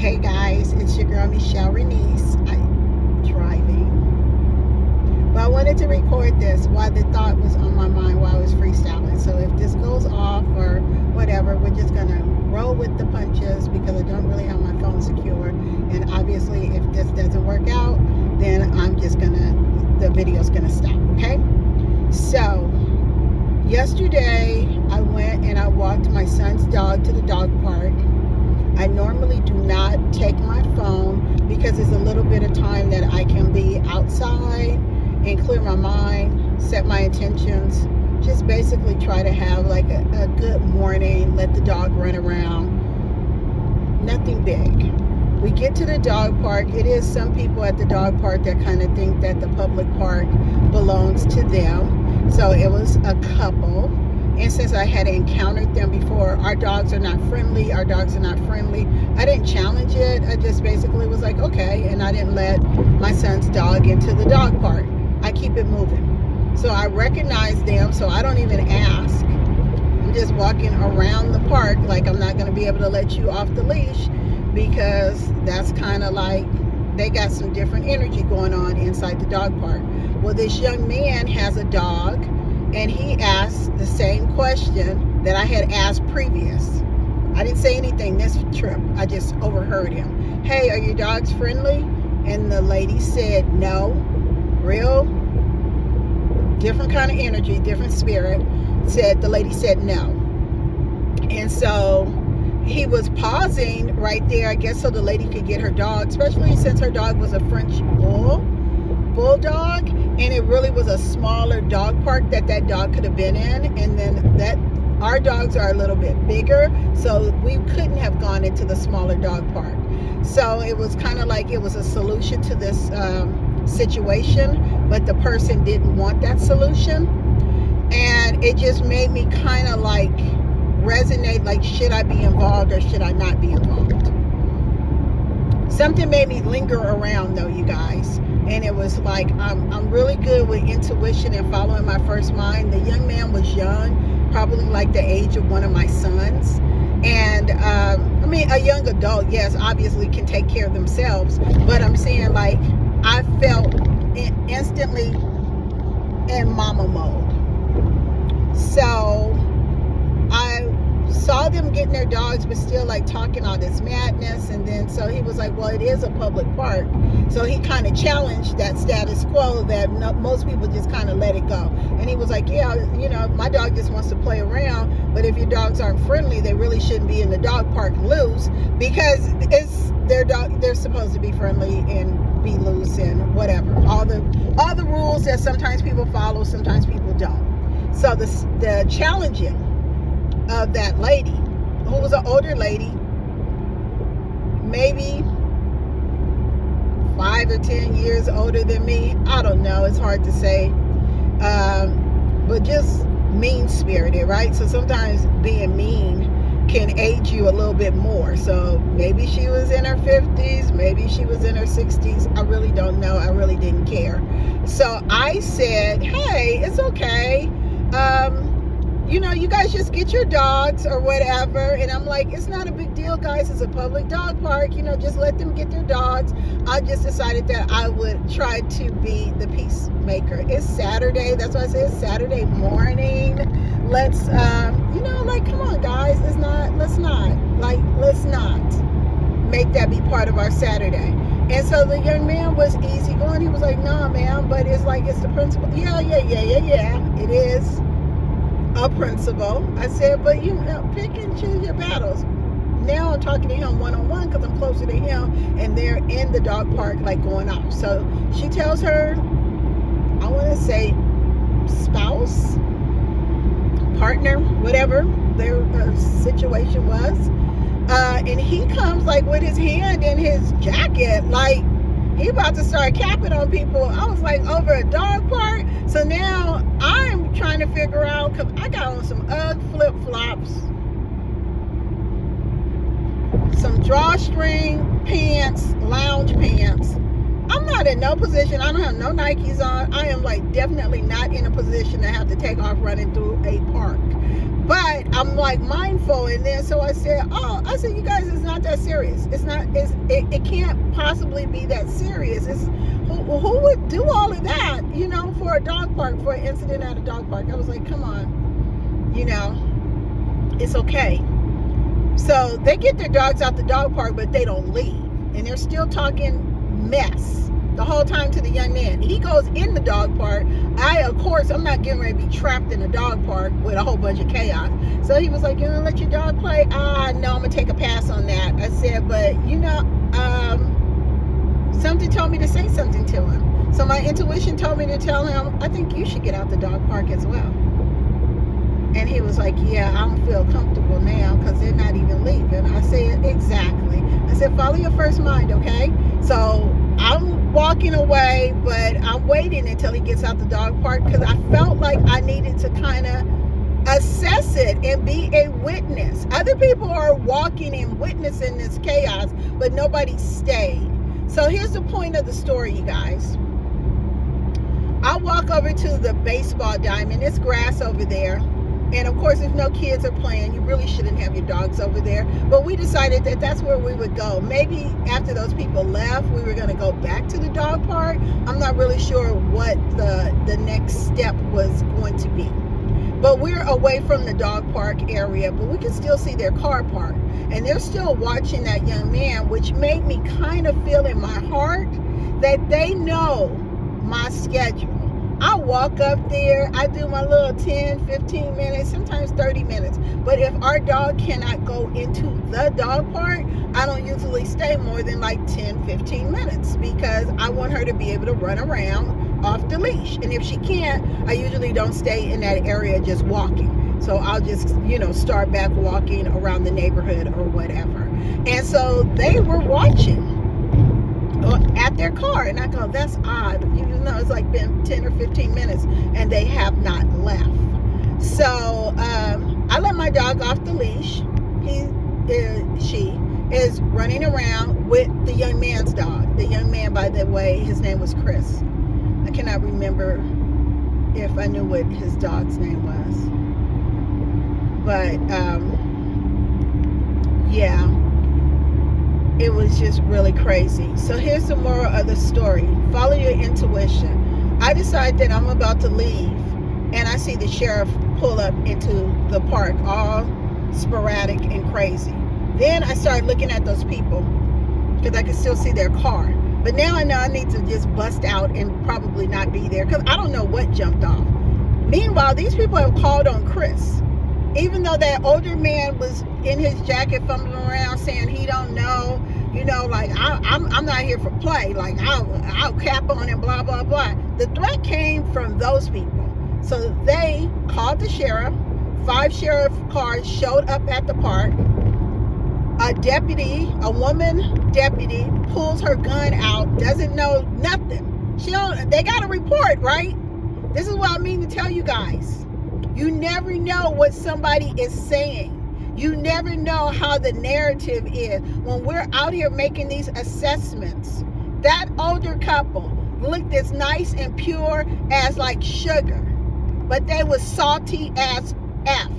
Hey guys, it's your girl Michelle Renice. I'm driving, but I wanted to record this while the thought was on my mind while I was freestyling. So if this goes off or whatever, we're just gonna roll with the punches because I don't really have my phone secure. And obviously, if this doesn't work out, then the video's gonna stop. Okay? So yesterday I went and I walked my son's dog to the dog park. I normally do not take my phone because it's a little bit of time that I can be outside and clear my mind, set my intentions, just basically try to have like a good morning, let the dog run around, nothing big. We get to the dog park. It is some people at the dog park that kind of think that the public park belongs to them. So it was a couple. And since I had encountered them before, our dogs are not friendly. I didn't challenge it. I just basically was like, okay. And I didn't let my son's dog into the dog park. I keep it moving. So I recognize them, so I don't even ask. I'm just walking around the park like I'm not going to be able to let you off the leash because that's kind of like they got some different energy going on inside the dog park. Well, this young man has a dog, and he asked the same question that I had asked previous. I didn't say anything this trip. I just overheard him. Hey, are your dogs friendly? And the lady said no. Real different kind of energy, different spirit. The lady said no. And so he was pausing right there, I guess, so the lady could get her dog, especially since her dog was a French bulldog, and it really was a smaller dog park that dog could have been in. And then our dogs are a little bit bigger, so we couldn't have gone into the smaller dog park. So it was kind of like it was a solution to this situation, but the person didn't want that solution, and it just made me kind of like resonate, like, should I be involved or should I not be involved? Something made me linger around though, you guys. And it was like, I'm really good with intuition and following my first mind. The young man was young, probably like the age of one of my sons. And I mean, a young adult, yes, obviously can take care of themselves. But I'm saying, like, I felt instantly in mama mode. So I saw them getting their dogs, but still like talking all this madness. And then so he was like, well, it is a public park. So he kind of challenged that status quo that most people just kind of let it go. And he was like, yeah, my dog just wants to play around, but if your dogs aren't friendly, they really shouldn't be in the dog park loose, because it's their dog. They're supposed to be friendly and be loose and whatever. All the rules that sometimes people follow, sometimes people don't. So the challenging of that lady, who was an older lady, maybe 5 or 10 years older than me. I don't know. It's hard to say. But just mean-spirited, right? So sometimes being mean can age you a little bit more. So maybe she was in her 50s. Maybe she was in her 60s. I really don't know. I really didn't care. So I said, hey, it's okay. You guys just get your dogs or whatever. And I'm like, it's not a big deal, guys. It's a public dog park. Just let them get their dogs. I just decided that I would try to be the peacemaker. It's Saturday. That's why I say it's Saturday morning. Let's, come on, guys. Let's not make that be part of our Saturday. And so the young man was easygoing. He was like, nah, ma'am, but it's the principle. Yeah. It is a principle. I said, but pick and choose your battles. Now I'm talking to him one-on-one because I'm closer to him, and they're in the dog park like going off. So she tells her, I want to say spouse, partner, whatever their situation was, and he comes like with his hand in his jacket, like he about to start capping on people. I was like, over a dog park? So now I'm trying to figure out, because I got on some UGG flip-flops, some drawstring pants, lounge pants, I'm not in no position. I don't have no Nikes on. I am like definitely not in a position to have to take off running through a park. But I'm like mindful, and then so I said, you guys, it's not that serious. It can't possibly be that serious. Who would do all of that, for a dog park, for an incident at a dog park? I was like, come on, it's okay. So they get their dogs out the dog park, but they don't leave, and they're still talking mess the whole time to the young man. He goes in the dog park. I'm not getting ready to be trapped in a dog park with a whole bunch of chaos. So he was like, you gonna let your dog play? No, I'm gonna take a pass on that. I said, but something told me to say something to him. So my intuition told me to tell him, I think you should get out the dog park as well. And he was like, yeah, I don't feel comfortable now because they're not even leaving. I said, exactly. I said, follow your first mind, okay? So I'm walking away, but I'm waiting until he gets out the dog park because I felt like I needed to kind of assess it and be a witness. Other people are walking and witnessing this chaos, but nobody stayed. So here's the point of the story, you guys. I walk over to the baseball diamond. It's grass over there. And of course, if no kids are playing, you really shouldn't have your dogs over there. But we decided that that's where we would go. Maybe after those people left, we were going to go back to the dog park. I'm not really sure what the next step was going to be. But we're away from the dog park area, but we can still see their car park. And they're still watching that young man, which made me kind of feel in my heart that they know my schedule. I walk up there, I do my little 10, 15 minutes, sometimes 30 minutes. But if our dog cannot go into the dog park, I don't usually stay more than like 10, 15 minutes because I want her to be able to run around off the leash. And if she can't, I usually don't stay in that area just walking. So I'll just, start back walking around the neighborhood or whatever. And so they were watching at their car, and I go, that's odd. It's like been 10 or 15 minutes and they have not left. So I let my dog off the leash. She is running around with the young man's dog. The young man, by the way, his name was Chris. I cannot remember if I knew what his dog's name was, but yeah, it was just really crazy. So here's the moral of the story. Follow your intuition. I decide that I'm about to leave, and I see the sheriff pull up into the park, all sporadic and crazy. Then I start looking at those people because I can still see their car. But now I know I need to just bust out and probably not be there because I don't know what jumped off. Meanwhile, these people have called on Chris. Even though that older man was in his jacket fumbling around saying he don't know, like I'm not here for play, like I'll cap on and blah, blah, blah. The threat came from those people. So they called the sheriff. 5 sheriff cars showed up at the park. A woman deputy, pulls her gun out, doesn't know nothing. They got a report, right? This is what I mean to tell you guys. You never know what somebody is saying. You never know how the narrative is. When we're out here making these assessments, that older couple looked as nice and pure as like sugar, but they was salty as F.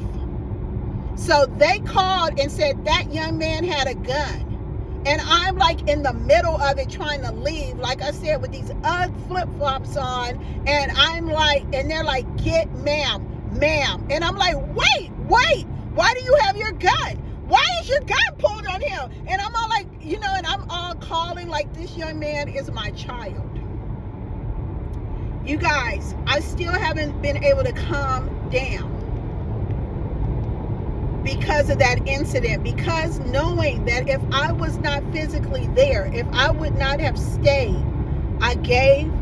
So they called and said that young man had a gun. And I'm like in the middle of it trying to leave, like I said, with these UGG flip-flops on. And I'm like, and they're like, get ma'am. And I'm like, wait, why do you have your gun? Why is your gun pulled on him? And I'm all like, and I'm all calling like this young man is my child. You guys, I still haven't been able to calm down because of that incident, because knowing that if I was not physically there, if I would not have stayed, I gave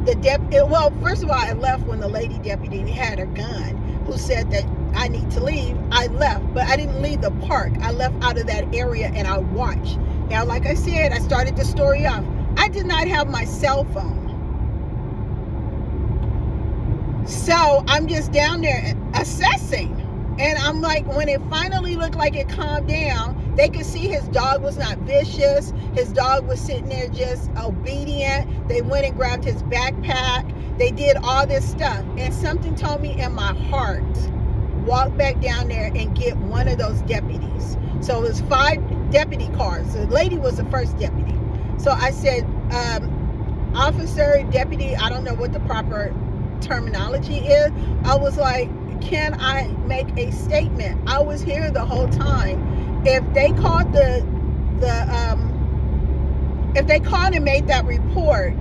the deputy, well, first of all, I left when the lady deputy had her gun, who said that I need to leave. I left, but I didn't leave the park. I left out of that area and I watched. Now, like I said, I started the story off. I did not have my cell phone. So I'm just down there assessing. And I'm like, when it finally looked like it calmed down, They could see his dog was not vicious. His dog was sitting there just obedient. They went and grabbed his backpack. They did all this stuff. And something told me in my heart, walk back down there and get one of those deputies. So it was 5 deputy cars. The lady was the first deputy. So I said, officer, deputy, I don't know what the proper terminology is. I was like, can I make a statement? I was here the whole time. If they called if they called and made that report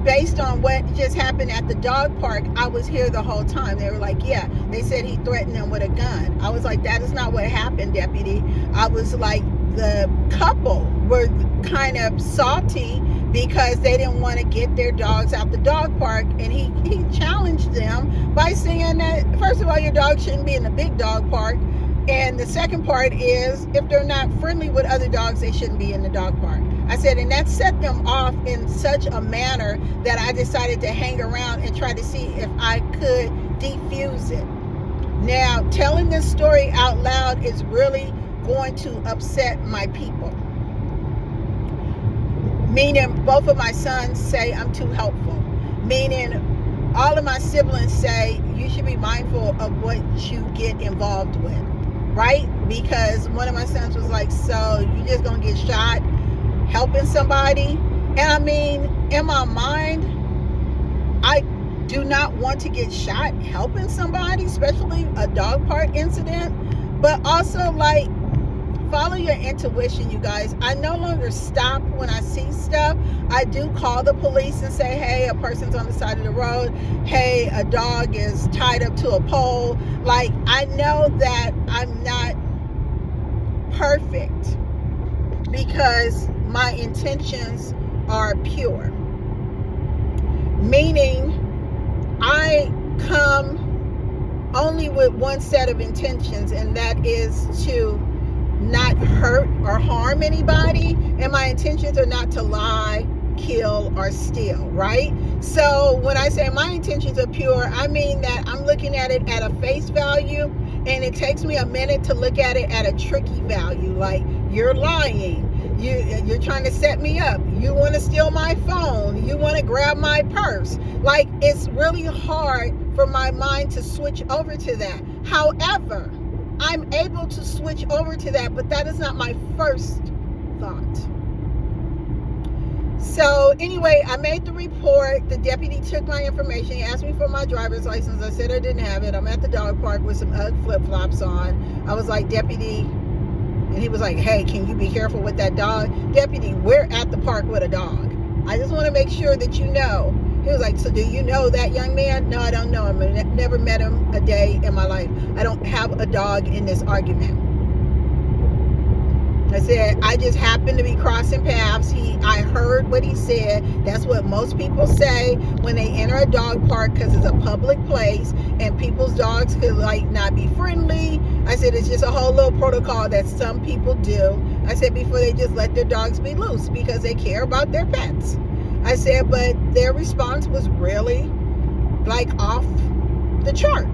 based on what just happened at the dog park, I was here the whole time. They were like, yeah, they said he threatened them with a gun. I was like, that is not what happened, deputy. I was like, the couple were kind of salty because they didn't want to get their dogs out the dog park, and he challenged them by saying that, first of all, your dog shouldn't be in the big dog park, and the second part is, if they're not friendly with other dogs, they shouldn't be in the dog park. I said, and that set them off in such a manner that I decided to hang around and try to see if I could defuse it. Now, telling this story out loud is really going to upset my people. Meaning, both of my sons say I'm too helpful. Meaning, all of my siblings say you should be mindful of what you get involved with, right? Because one of my sons was like, so you just gonna get shot helping somebody? And I mean, in my mind, I do not want to get shot helping somebody, especially a dog park incident. But also, like, follow your intuition, you guys. I no longer stop when I see stuff. I do call the police and say, hey, a person's on the side of the road. Hey, a dog is tied up to a pole. Like, I know that I'm not perfect because my intentions are pure. Meaning, I come only with one set of intentions, and that is to not hurt or harm anybody. And my intentions are not to lie, kill, or steal, right? So when I say my intentions are pure, I mean that I'm looking at it at a face value, and it takes me a minute to look at it at a tricky value. Like, you're lying. You're trying to set me up. You want to steal my phone. You want to grab my purse. Like, it's really hard for my mind to switch over to that. However, I'm able to switch over to that, but that is not my first thought. So anyway, I made the report. The deputy took my information. He asked me for my driver's license. I said I didn't have it. I'm at the dog park with some UGG flip-flops on. I was like, deputy, and he was like, hey, can you be careful with that dog? Deputy, we're at the park with a dog. I just want to make sure that you know. He was like, so do you know that young man? No, I don't know him. I never met him a day in my life. I don't have a dog in this argument. I said, I just happened to be crossing paths. I heard what he said. That's what most people say when they enter a dog park, because it's a public place and people's dogs could like not be friendly. I said, it's just a whole little protocol that some people do. I said, before they just let their dogs be loose because they care about their pets. I said, but their response was really like off the chart.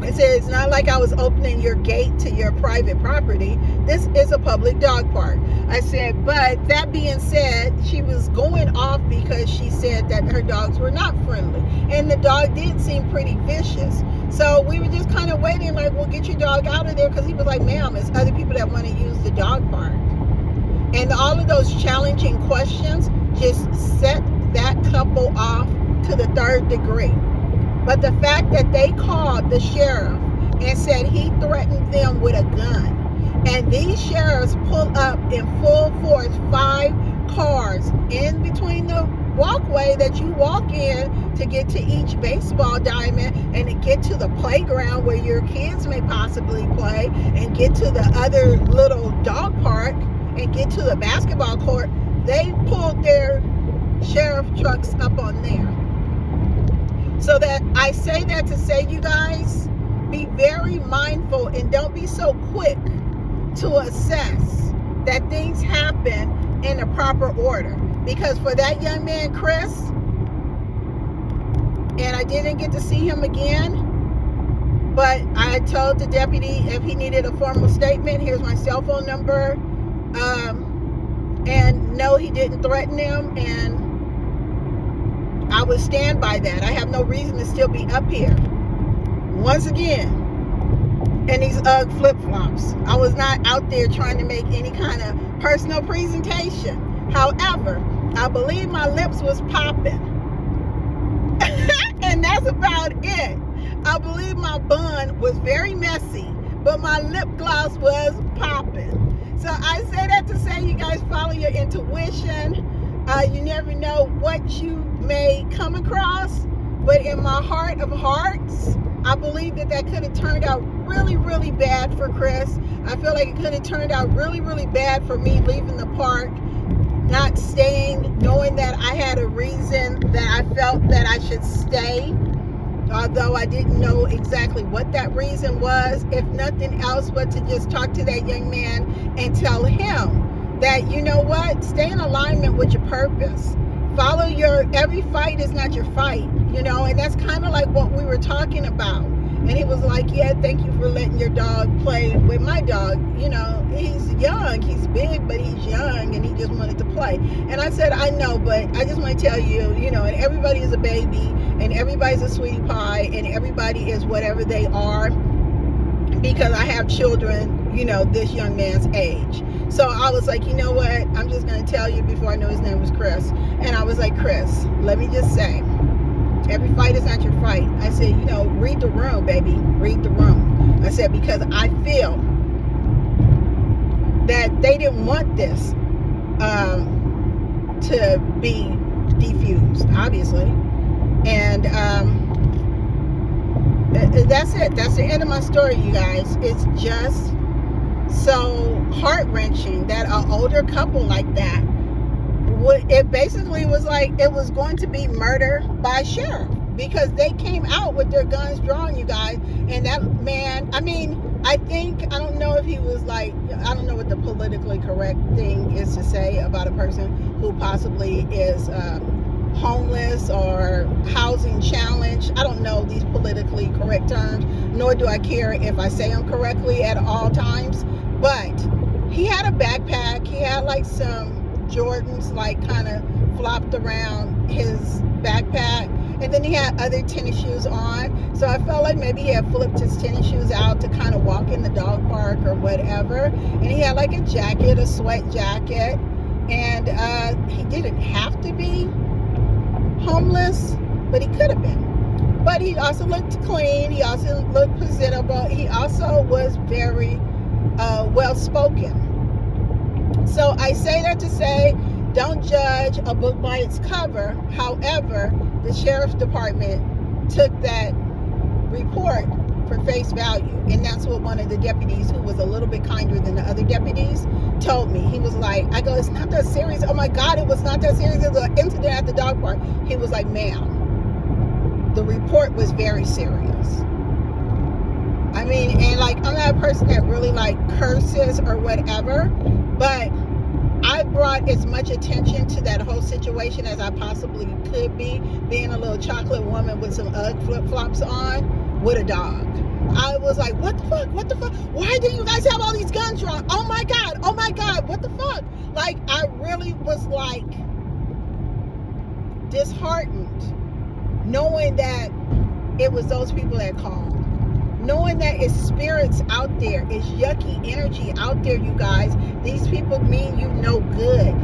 I said, it's not like I was opening your gate to your private property. This is a public dog park. I said, but that being said, she was going off because she said that her dogs were not friendly. And the dog did seem pretty vicious. So we were just kind of waiting, like, well, get your dog out of there. Because he was like, ma'am, it's other people that want to use the dog park. And all of those challenging questions just set that couple off to the 3rd degree. But the fact that they called the sheriff and said he threatened them with a gun, and these sheriffs pull up in full force, 5 cars in between the walkway that you walk in to get to each baseball diamond and to get to the playground where your kids may possibly play, and get to the other little dog park and get to the basketball court. They pulled their sheriff trucks up on there. So that I say that to say, you guys, be very mindful and don't be so quick to assess that things happen in the proper order. Because for that young man, Chris, and I didn't get to see him again, But I told the deputy if he needed a formal statement, here's my cell phone number. And no, he didn't threaten him, and I would stand by that. I have no reason to still be up here. Once again, in these UGG flip-flops. I was not out there trying to make any kind of personal presentation. However, I believe my lips was popping. And that's about it. I believe my bun was very messy, but my lip gloss was popping. So I say that to say, you guys follow your intuition. You never know what you may come across, but in my heart of hearts, I believe that could have turned out really, really bad for Chris. I feel like it could have turned out really, really bad for me leaving the park, not staying, knowing that I had a reason that I felt that I should stay, although I didn't know exactly what that reason was, if nothing else but to just talk to that young man and tell him that, you know what, stay in alignment with your purpose. Follow every fight is not your fight, and that's kind of like what we were talking about. And he was like, yeah, thank you for letting your dog play with my dog. He's young, he's big, but he's young, and he just wanted to play. And I said, I know, but I just want to tell you, and everybody is a baby, and everybody's a sweetie pie, and everybody is whatever they are, because I have children, this young man's age. So I was like, you know what? I'm just going to tell you before I knew his name was Chris. And I was like, Chris, let me just say, every fight is not your fight. I said, read the room, baby. Read the room. I said, because I feel that they didn't want this to be defused, obviously. And that's it. That's the end of my story, you guys. It's just so heart-wrenching that an older couple like that, it basically was like it was going to be murder by sheriff, because they came out with their guns drawn, you guys. And that man, I don't know if he was like, I don't know what the politically correct thing is to say about a person who possibly is homeless or housing challenged. I don't know these politically correct terms, nor do I care if I say them correctly at all times. But he had a backpack. He had like some Jordans like kind of flopped around his backpack, and then he had other tennis shoes on. So I felt like maybe he had flipped his tennis shoes out to kind of walk in the dog park or whatever. And he had like a jacket, a sweat jacket, and he didn't have to be homeless, but he could have been. But he also looked clean. He also looked presentable. He also was very well spoken. So I say that to say, don't judge a book by its cover. However, the sheriff's department took that report for face value, and that's what one of the deputies, who was a little bit kinder than the other deputies, told me. He was like, I go, it's not that serious. Oh my God, it was not that serious. It was an incident at the dog park. He was like, ma'am, the report was very serious. And like, I'm not a person that really like curses or whatever, but I brought as much attention to that whole situation as I possibly could be, being a little chocolate woman with some UGG flip-flops on with a dog. I was like, what the fuck? Why do you guys have all these guns drawn? Oh my God, what the fuck? Like, I really was like disheartened knowing that it was those people that called. Knowing that it's spirits out there, it's yucky energy out there, you guys. These people mean you no good.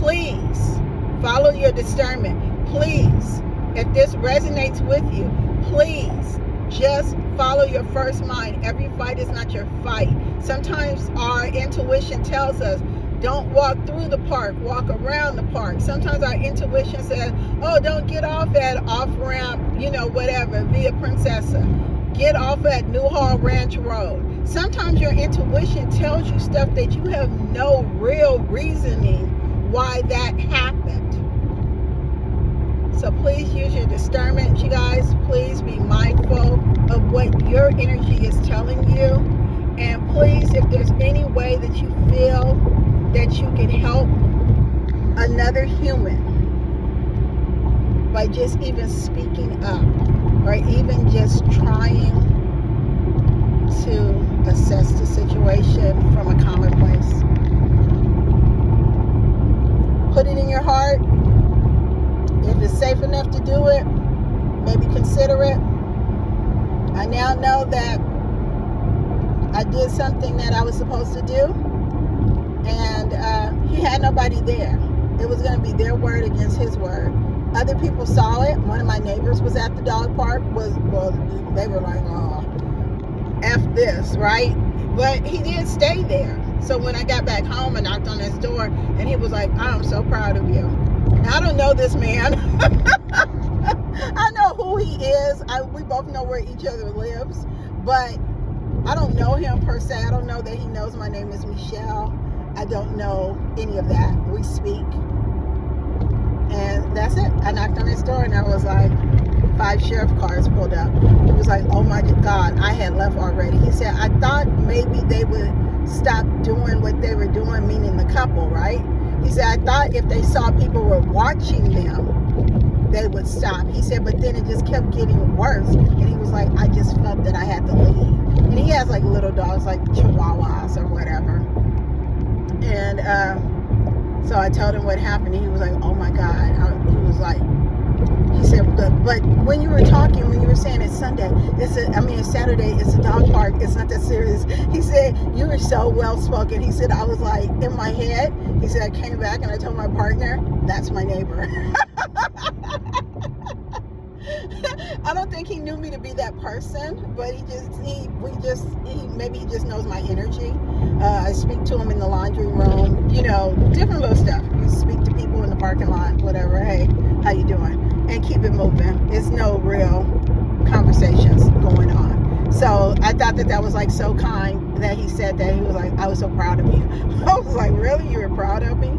Please follow your discernment. Please, if this resonates with you, please just follow your first mind. Every fight is not your fight. Sometimes our intuition tells us, don't walk through the park, walk around the park. Sometimes our intuition says, oh, don't get off at off-ramp, whatever, Via Princessa. Get off at Newhall Ranch Road. Sometimes your intuition tells you stuff that you have no real reasoning why that happened. So please use your discernment, you guys. Please be mindful of what your energy is telling you. And please, if there's any way that you feel that you can help another human by just even speaking up, or even just trying to assess the situation from a calmer place. Put it in your heart. If it's safe enough to do it, maybe consider it. I now know that I did something that I was supposed to do, and he had nobody there. It was going to be their word against his word. Other people saw it. One of my neighbors was at the dog park. They were like, "Oh, F this," right? But he did stay there. So when I got back home, I knocked on his door, and he was like, "I'm so proud of you." Now, I don't know this man. I know who he is. We both know where each other lives, but I don't know him per se. I don't know that he knows my name is Michelle. I don't know any of that. We speak, and that's it. I knocked on his door, and I was like, 5 sheriff cars pulled up. He was like, "Oh my God, I had left already." He said, "I thought maybe they would stop doing what they were doing," meaning the couple, right? He said, "I thought if they saw people were watching them, they would stop." He said, "But then it just kept getting worse." And he was like, "I just felt that I had to leave." And he has like little dogs, like Chihuahuas or whatever. And so I told him what happened, and he was like, "Oh my God." He was like, he said, "But when you were talking, when you were saying it's Sunday, it's Saturday, it's a dog park, it's not that serious." He said, "You were so well spoken." He said, "I was like in my head." He said, "I came back and I told my partner, that's my neighbor." I don't think he knew me to be that person, but maybe he just knows my energy. I speak to him in the laundry room, different little stuff. You speak to people in the parking lot, whatever. "Hey, how you doing?" And keep it moving. It's no real conversations going on. So I thought that was like so kind that he said that. He was like, "I was so proud of you." I was like, "Really? You were proud of me?"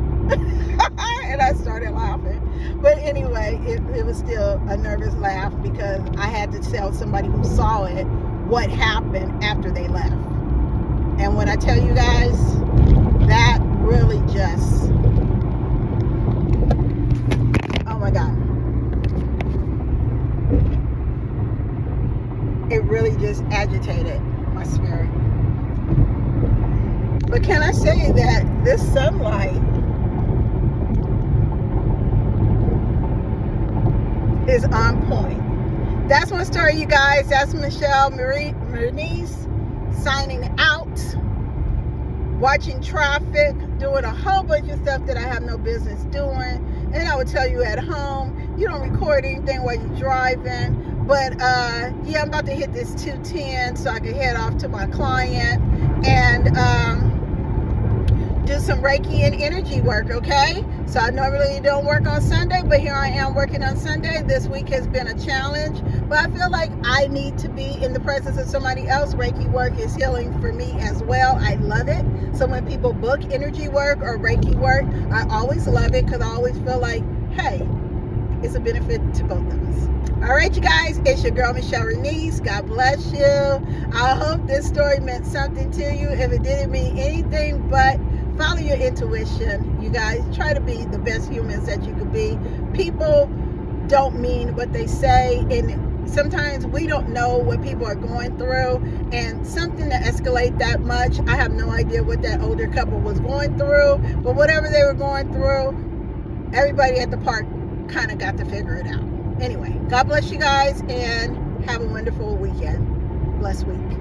And I started laughing. But anyway, it was still a nervous laugh because I had to tell somebody who saw it what happened after they left. And when I tell you guys, that really just, oh my God. It really just agitated my spirit. But can I say that this sunlight is on point? That's my story, you guys. That's Michelle Mernice signing out, watching traffic, doing a whole bunch of stuff that I have no business doing. And I would tell you at home, you don't record anything while you're driving. But yeah, I'm about to hit this 210 so I can head off to my client and do some Reiki and energy work, okay? So I normally don't work on Sunday, but here I am working on Sunday. This week has been a challenge, but I feel like I need to be in the presence of somebody else. Reiki work is healing for me as well. I love it. So when people book energy work or Reiki work, I always love it because I always feel like, hey, it's a benefit to both of us. All right, you guys, it's your girl, Michelle Mernice. God bless you. I hope this story meant something to you. If it didn't mean anything but follow your intuition. You guys, try to be the best humans that you could be. People don't mean what they say, and sometimes we don't know what people are going through, and something to escalate that much, I have no idea what that older couple was going through, but whatever they were going through, everybody at the park kind of got to figure it out. Anyway, God bless you guys, and have a wonderful weekend. Blessed week.